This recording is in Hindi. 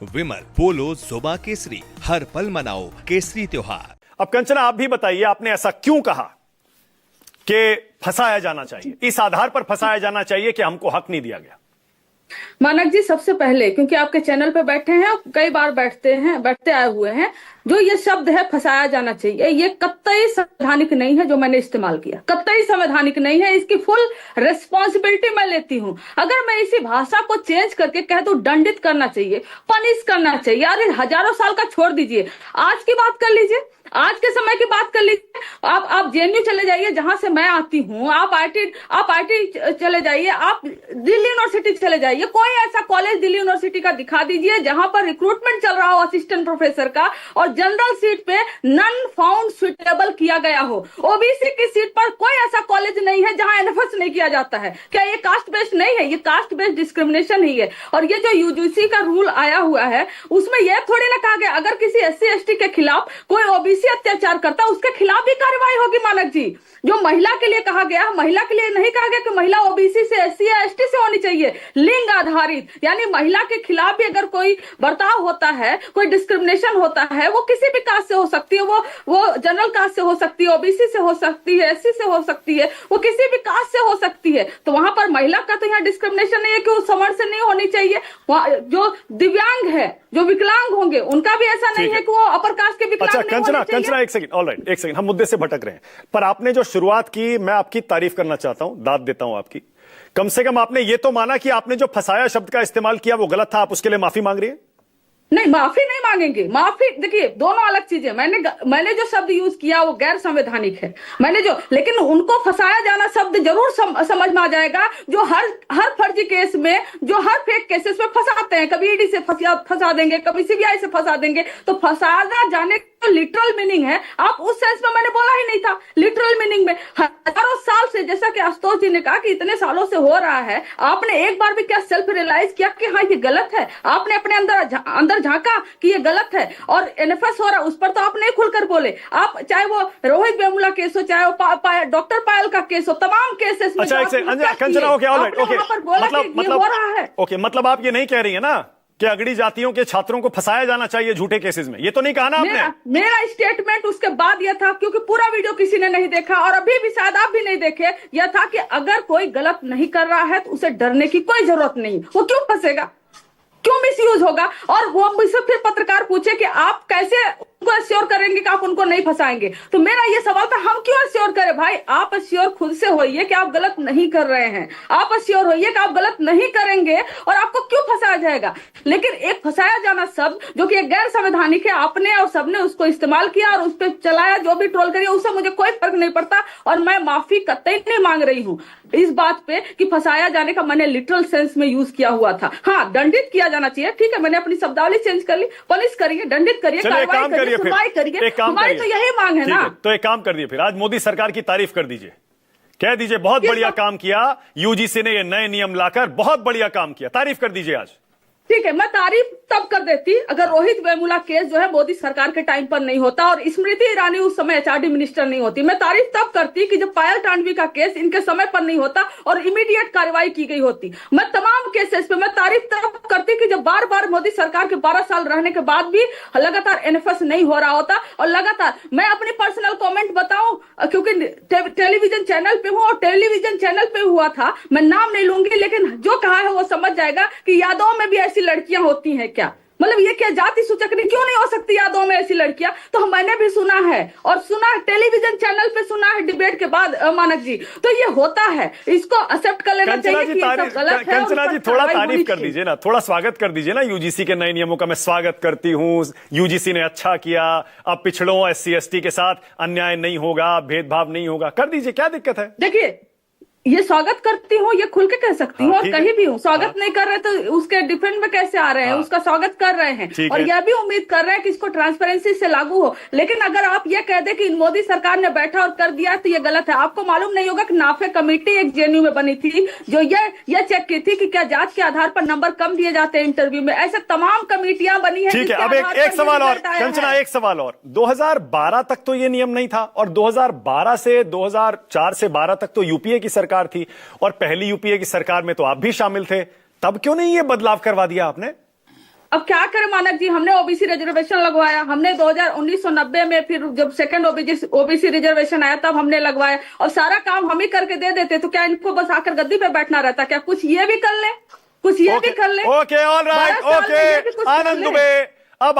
विमल, पोलो, जोमा केसरी, हर पल मनाओ केसरी त्योहार। अब कंचना आप भी बताइए, आपने ऐसा क्यों कहा कि फंसाया जाना चाहिए, इस आधार पर फंसाया जाना चाहिए कि हमको हक नहीं दिया गया? मानक जी, सबसे पहले क्योंकि आपके चैनल पे बैठे हैं, कई बार बैठते आए हुए हैं, जो ये शब्द है फंसाया जाना चाहिए, ये कतई संवैधानिक नहीं है। जो मैंने इस्तेमाल किया कतई संवैधानिक नहीं है। इसकी फुल रिस्पॉन्सिबिलिटी मैं लेती हूँ। अगर मैं इसी भाषा को चेंज करके कह दूं दंडित करना चाहिए, पनिश करना चाहिए, अरे हजारों साल का छोड़ दीजिए, आज की बात कर लीजिए, आज के समय की बात कर लीजिए। आप जेएनयू चले जाइए, जहां से मैं आती हूँ, आप आईटी चले जाइए, आप दिल्ली यूनिवर्सिटी चले जाइए, कोई ऐसा कॉलेज दिल्ली यूनिवर्सिटी का दिखा दीजिए जहां पर रिक्रूटमेंट चल रहा हो असिस्टेंट प्रोफेसर का और जनरल सीट पे नन फाउंड सुटेबल किया गया हो। ओबीसी की सीट पर कोई ऐसा कॉलेज नहीं है जहां एनएफएस नहीं किया जाता है। क्या ये कास्ट बेस्ड नहीं है? ये कास्ट बेस्ड डिस्क्रिमिनेशन ही है। और ये जो यूजीसी का रूल आया हुआ है, उसमें यह थोड़ी ना कहा गया अगर किसी एससी एसटी के खिलाफ कोई ओबीसी अत्याचार करता है उसके खिलाफ भी कार्रवाई होगी। मानक जी, जो महिला के लिए कहा गया, महिला के लिए नहीं कहा गया कि महिला ओबीसी से, एससी या एसटी से होनी चाहिए, लिंग आधारित, यानी महिला के खिलाफ भी अगर कोई बर्ताव होता है, कोई डिस्क्रिमिनेशन होता है, वो किसी भी कास्ट से हो सकती है, वो जनरल कास्ट से हो सकती है, ओबीसी से हो सकती है, एससी से हो सकती है, वो किसी भी कास्ट से हो सकती है। तो वहां पर महिला का तो यहाँ डिस्क्रिमिनेशन नहीं है कि वो समर से नहीं होनी चाहिए। जो दिव्यांग है, जो विकलांग होंगे, उनका भी ऐसा नहीं है कि वो अपर कास्ट के विकलांग अच्छा, नहीं होने चाहिए। कंचना एक सेकंड, ऑलराइट, एक सेकंड, हम मुद्दे से भटक रहे हैं, पर आपने जो शुरुआत की, मैं आपकी तारीफ करना चाहता हूं, दाद देता हूं आपकी। कम से कम आपने ये तो माना कि आपने जो फंसाया शब्द का इस्तेमाल किया वो गलत था, आप उसके लिए माफी मांग रही है? नहीं, माफी नहीं मांगेंगे। माफी देखिए, दोनों अलग चीजें। मैंने जो शब्द यूज किया वो गैर संवैधानिक है। लेकिन उनको फंसाया जाना शब्द जरूर समझ में आ जाएगा, जो हर फर्जी केस में, जो हर फेक केसेस में फंसाते हैं। कभी ईडी से फंसा देंगे, कभी सीबीआई से फंसा देंगे। तो फंसाया जाने का लिटरल मीनिंग है, आप उस सेंस में मैंने बोला ही नहीं था। लिटरल मीनिंग में हजारों साल से, जैसा कि आशुतोष जी ने कहा कि इतने सालों से हो रहा है, आपने एक बार भी क्या सेल्फ रियलाइज किया कि हाँ ये गलत है? आपने अपने अंदर झांका कि ये गलत है और एनएफएस हो रहा है, उस पर तो आप नहीं खुलकर बोले। आप चाहे वो रोहित वेमुला केस हो, चाहे वो डॉक्टर पायल का केस हो, तमाम केसेस में अच्छा, कंचना, ओके, ऑलराइट, ओके, मतलब आप ये नहीं कह रही है ना कि अगड़ी जातियों के छात्रों को फंसाया जाना चाहिए झूठे केसेस में? ये तो नहीं कहा ना आपने? मेरा स्टेटमेंट उसके बाद यह था, क्योंकि पूरा वीडियो किसी ने नहीं देखा और अभी भी शायद आप भी नहीं देखे, यह था कि अगर कोई गलत नहीं कर रहा है तो उसे डरने की कोई जरूरत नहीं। वो क्यों फंसेगा, क्यों मिसयूज होगा? और वो मुझसे फिर पत्रकार पूछे कि आप कैसे उनको एश्योर करेंगे कि आप उनको नहीं फंसाएंगे? तो मेरा ये सवाल था, हम क्यों एश्योर करें भाई? आप एश्योर खुद से होइए कि आप गलत नहीं कर रहे हैं, आप एश्योर होइए कि आप गलत नहीं करेंगे, और आपको क्यों फंसाया जाएगा? लेकिन एक फंसाया जाना शब्द जो कि गैर संवैधानिक है, आपने और सबने उसको इस्तेमाल किया और उस पर चलाया, जो भी ट्रोल करिए, उससे मुझे कोई फर्क नहीं पड़ता। और मैं माफी कतई नहीं मांग रही हूँ इस बात पे कि फंसाया जाने का मैंने लिटरल सेंस में यूज किया हुआ था। हाँ, दंडित किया जाना चाहिए, ठीक है, मैंने अपनी शब्दावली चेंज कर ली। पनिश करिए, दंडित करिए, कार्रवाई करिए, सुनवाई करिए, हमारी तो यही मांग है ना। तो एक काम कर दिए, फिर आज मोदी सरकार की तारीफ कर दीजिए, कह दीजिए बहुत बढ़िया काम किया यूजीसी ने, ये नए नियम लाकर बहुत बढ़िया काम किया, तारीफ कर दीजिए आज। ठीक है, मैं तारीफ तब कर देती अगर रोहित वेमुला केस जो है मोदी सरकार के टाइम पर नहीं होता और स्मृति ईरानी उस समय एचआरडी मिनिस्टर नहीं होती। मैं तारीफ तब करती कि जब पायल टांडवी का केस इनके समय पर नहीं होता और इमीडिएट कार्रवाई की गई होती। मैं तमाम केसेस पे मैं तारीफ तब करती कि जब बार बार मोदी सरकार के 12 साल रहने के बाद भी लगातार एनएफएस नहीं हो रहा होता। और लगातार मैं अपनी पर्सनल कॉमेंट बताऊं, क्योंकि टेलीविजन चैनल पे हूं और टेलीविजन चैनल पे हुआ था, मैं नाम नहीं लूंगी, लेकिन जो कहा है वो समझ जाएगा कि यादव में भी ऐसी लड़कियां होती हैं क्या? मतलब ये क्या जाति सूचक नहीं, क्यों नहीं हो सकती यादव में ऐसी लड़कियां? तो मैंने भी सुना है, और सुना टेलीविजन चैनल पे सुना है डिबेट के बाद, मानक जी। तो ये होता है, इसको एक्सेप्ट कर लेना चाहिए कि ये सब गलत है। कंचना जी, थोड़ा तारीफ कर दीजिए ना, थोड़ा स्वागत कर दीजिए ना यूजीसी के नए नियमों का। मैं स्वागत करती हूँ, यूजीसी ने अच्छा किया, अब पिछड़ों एससी एसटी के साथ अन्याय नहीं होगा, भेदभाव नहीं होगा, कर दीजिए, क्या दिक्कत है? देखिए, ये स्वागत करती हूँ, ये खुल के कह सकती हूँ, और कहीं भी हूँ। स्वागत नहीं कर रहे तो उसके डिफेंड में कैसे आ रहे हैं? उसका स्वागत कर रहे हैं और यह भी उम्मीद कर रहे हैं कि इसको ट्रांसपेरेंसी से लागू हो। लेकिन अगर आप ये कह दे कि मोदी सरकार ने बैठा और कर दिया तो ये गलत है। आपको मालूम नहीं होगा कि नाफे कमेटी एक जेएनयू में बनी थी जो ये चेक की थी कि क्या जांच के आधार पर नंबर कम दिए जाते हैं इंटरव्यू में। ऐसे तमाम कमेटियां बनी है। ठीक है, अब एक सवाल और कंचना, एक सवाल और। 2012 तक तो ये नियम नहीं था और 2012 से 2004 से 12 तक तो यूपीए की सरकार थी और पहली यूपीए की सरकार में तो आप भी शामिल थे, तब क्यों नहीं ये बदलाव करवा दिया आपने? अब क्या करें मानक जी, हमने ओबीसी रिजर्वेशन लगवाया, हमने 1990 में, फिर जब सेकंड ओबीसी रिजर्वेशन आया तब हमने लगवाया, और सारा काम हम ही करके दे देते, तो क्या इनको बस आकर गद्दी पे बैठना रहता? क्या कुछ ये भी कर ले, कुछ ये भी कर ले। ओके, ऑल राइट, ओके, आनंद दुबे।